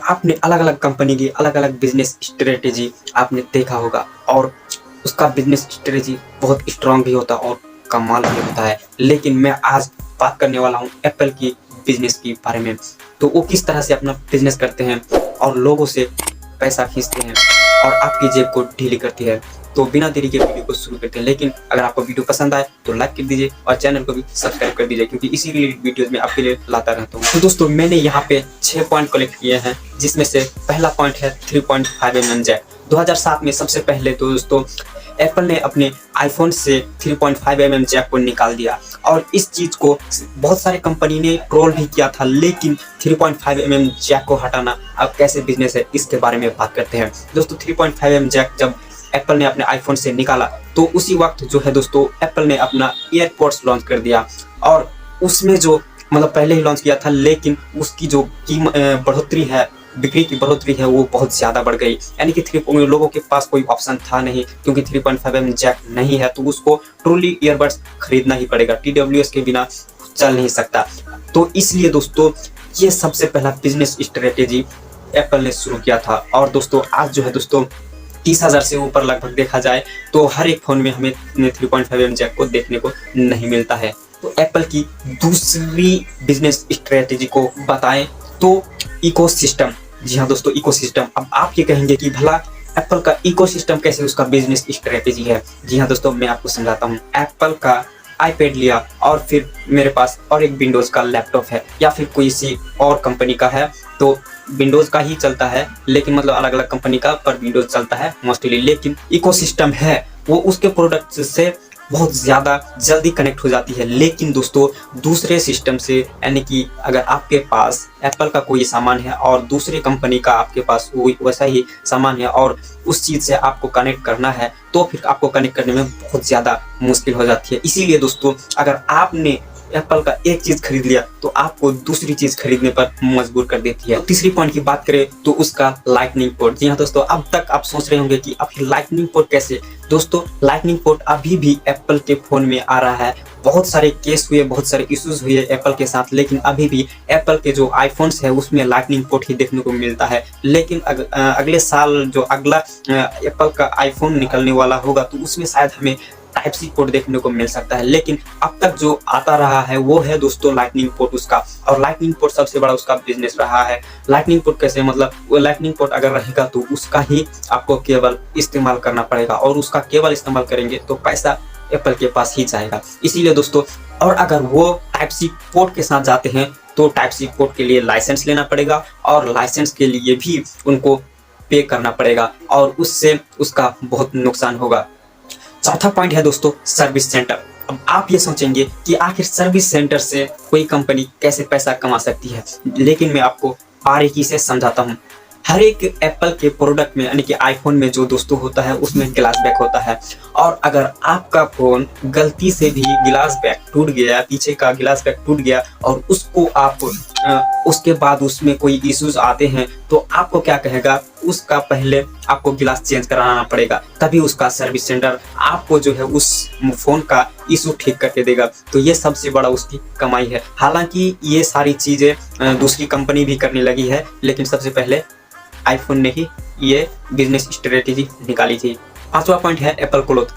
आपने अलग अलग कंपनी की अलग अलग बिजनेस स्ट्रेटेजी आपने देखा होगा और उसका बिजनेस स्ट्रेटेजी बहुत स्ट्रांग भी होता है और कमाल भी होता है। लेकिन मैं आज बात करने वाला हूँ एप्पल की बिजनेस के बारे में। तो वो किस तरह से अपना बिजनेस करते हैं और लोगों से पैसा खींचते हैं और आपकी जेब को ढीली करती है। तो बिना देरी के वीडियो को शुरू करते हैं। लेकिन अगर आपको वीडियो पसंद आए तो लाइक कर दीजिए और चैनल को भी सब्सक्राइब कर दीजिए, क्योंकि इसी रिलेटेड वीडियोस में आपके लिए लाता रहता हूँ। तो दोस्तों मैंने यहाँ पे 6 पॉइंट कलेक्ट किए हैं, जिसमें से पहला पॉइंट है 3.5mm जैक। 2007 में सबसे पहले तो दोस्तों एप्पल ने अपने आईफोन से 3.5mm जैक को निकाल दिया और इस चीज को बहुत सारे कंपनी ने ट्रोल भी किया था। लेकिन 3.5mm जैक को हटाना अब कैसे बिजनेस है इसके बारे में बात करते हैं। दोस्तों 3.5mm जैक जब एप्पल ने अपने आईफोन से निकाला तो उसी वक्त जो है दोस्तों एप्पल ने अपना एयरपोड्स लॉन्च कर दिया और उसमें जो मतलब पहले ही लॉन्च किया था, लेकिन उसकी जो बढ़ोतरी है, बिक्री की बढ़ोतरी है, वो बहुत ज़्यादा बढ़ गई। यानी कि लोगों के पास कोई ऑप्शन था नहीं, क्योंकि 3.5mm जैक नहीं है तो उसको ट्रूली ईयरबड्स खरीदना ही पड़ेगा। TWS के बिना चल नहीं सकता। तो इसलिए दोस्तों ये सबसे पहला बिजनेस स्ट्रेटेजी एप्पल ने शुरू किया था। और दोस्तों आज जो है दोस्तों 30,000 से ऊपर लगभग देखा जाए तो हर एक फ़ोन में हमें 3.5mm जैक को देखने को नहीं मिलता है। तो एप्पल की दूसरी बिजनेस स्ट्रेटेजी को बताएं तो इकोसिस्टम। जी हाँ दोस्तों, इकोसिस्टम। अब आप ये कहेंगे कि भला एप्पल का इकोसिस्टम कैसे उसका बिजनेस स्ट्रेटेजी है। जी हाँ दोस्तों, मैं आपको समझाता हूँ। एप्पल का आईपैड लिया और फिर मेरे पास और एक विंडोज़ का लैपटॉप है या फिर कोई सी और कंपनी का है, तो विंडोज़ का ही चलता है, लेकिन मतलब अलग अलग कंपनी का पर विंडोज़ चलता है मोस्टली। लेकिन इकोसिस्टम है वो उसके प्रोडक्ट से बहुत ज़्यादा जल्दी कनेक्ट हो जाती है। लेकिन दोस्तों दूसरे सिस्टम से, यानी कि अगर आपके पास एप्पल का कोई सामान है और दूसरी कंपनी का आपके पास वैसा ही सामान है और उस चीज़ से आपको कनेक्ट करना है, तो फिर आपको कनेक्ट करने में बहुत ज़्यादा मुश्किल हो जाती है। इसीलिए दोस्तों अगर आपने एप्पल का एक चीज खरीद लिया तो आपको दूसरी चीज खरीदने पर मजबूर कर देती है। तीसरी पॉइंट की बात करें तो उसका लाइटनिंग पोर्ट। जी हाँ दोस्तों, अब तक आप सोच रहे होंगे कि आखिर लाइटनिंग पोर्ट कैसे। दोस्तों लाइटनिंग पोर्ट अभी भी एप्पल के फोन में आ रहा है। बहुत सारे केस हुए, बहुत सारे इश्यूज हुए एप्पल के साथ, लेकिन अभी भी एप्पल के जो आईफोन्स है उसमें लाइटनिंग पोर्ट ही देखने को मिलता है। लेकिन अगले साल जो अगला एप्पल का आईफोन निकलने वाला होगा तो उसमें शायद हमें टाइप सी पोर्ट देखने को मिल सकता है। लेकिन अब तक जो आता रहा है वो है दोस्तों लाइटनिंग पोर्ट उसका, और लाइटनिंग पोर्ट सबसे बड़ा उसका बिजनेस रहा है। लाइटनिंग पोर्ट कैसे, मतलब वो लाइटनिंग पोर्ट अगर रहेगा तो उसका ही आपको केबल इस्तेमाल करना पड़ेगा और उसका केबल इस्तेमाल करेंगे तो पैसा एप्पल के पास ही जाएगा। इसीलिए दोस्तों, और अगर वो टाइप सी पोर्ट के साथ जाते हैं तो टाइप सी पोर्ट के लिए लाइसेंस लेना पड़ेगा और लाइसेंस के लिए भी उनको पे करना पड़ेगा और उससे उसका बहुत नुकसान होगा। चौथा पॉइंट है दोस्तों सर्विस सेंटर। अब आप ये सोचेंगे कि आखिर सर्विस सेंटर से कोई कंपनी कैसे पैसा कमा सकती है, लेकिन मैं आपको बारीकी से समझाता हूँ। हर एक एप्पल के प्रोडक्ट में, यानी कि आईफोन में जो दोस्तों होता है उसमें ग्लास बैक होता है, और अगर आपका फोन गलती से भी ग्लास बैक टूट गया, पीछे का ग्लास बैक टूट गया और उसको आप उसके बाद उसमें कोई इश्यूज आते हैं तो आपको क्या कहेगा, उसका पहले आपको गिलास चेंज कराना पड़ेगा, तभी उसका सर्विस सेंटर आपको जो है उस फोन का इशू ठीक करके देगा। तो ये सबसे बड़ा उसकी कमाई है। हालांकि ये सारी चीजें दूसरी कंपनी भी करने लगी है, लेकिन सबसे पहले आईफोन ने ही ये बिजनेस स्ट्रेटेजी निकाली थी। पांचवा पॉइंट है एप्पल क्लॉथ।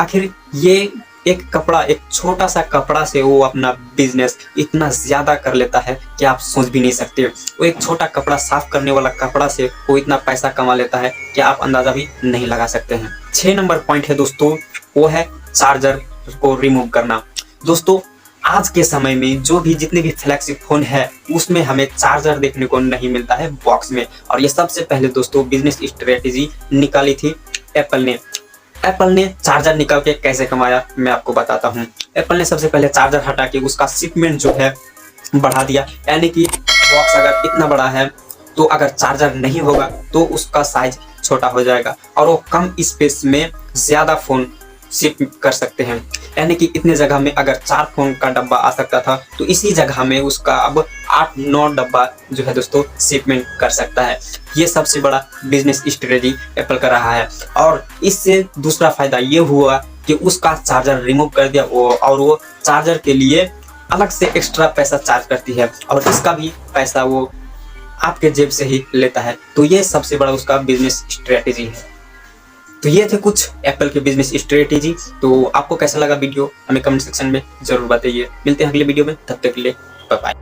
आखिर ये एक कपड़ा, एक छोटा सा कपड़ा से वो अपना बिजनेस इतना ज्यादा कर लेता है कि आप सोच भी नहीं सकते। वो एक छोटा कपड़ा, साफ करने वाला कपड़ा से वो इतना पैसा कमा लेता है कि आप अंदाजा भी नहीं लगा सकते हैं। 6 नंबर पॉइंट है दोस्तों, वो है चार्जर को रिमूव करना। दोस्तों आज के समय में जो भी जितने भी फ्लैगशिप फोन है उसमें हमें चार्जर देखने को नहीं मिलता है बॉक्स में, और ये सबसे पहले दोस्तों बिजनेस स्ट्रेटेजी निकाली थी एप्पल ने। एप्पल ने चार्जर निकाल के कैसे कमाया मैं आपको बताता हूँ। एप्पल ने सबसे पहले चार्जर हटा के उसका शिपमेंट जो है बढ़ा दिया, यानी कि बॉक्स अगर इतना बड़ा है तो अगर चार्जर नहीं होगा तो उसका साइज छोटा हो जाएगा और वो कम स्पेस में ज्यादा फोन शिप कर सकते हैं। यानी कि इतने जगह में अगर 4 फोन का डब्बा आ सकता था तो इसी जगह में उसका अब 8-9 डब्बा जो है दोस्तों शिपमेंट कर सकता है। ये सबसे बड़ा बिजनेस स्ट्रेटेजी एप्पल का रहा है। और इससे दूसरा फायदा ये हुआ कि उसका चार्जर रिमूव कर दिया और वो चार्जर के लिए अलग से एक्स्ट्रा पैसा चार्ज करती है और इसका भी पैसा वो आपके जेब से ही लेता है। तो ये सबसे बड़ा उसका बिजनेस स्ट्रेटेजी है। तो ये थे कुछ एप्पल के बिजनेस स्ट्रेटेजी। तो आपको कैसा लगा वीडियो हमें कमेंट सेक्शन में जरूर बताइए। मिलते हैं अगले वीडियो में, तब तक के लिए बाय बाय।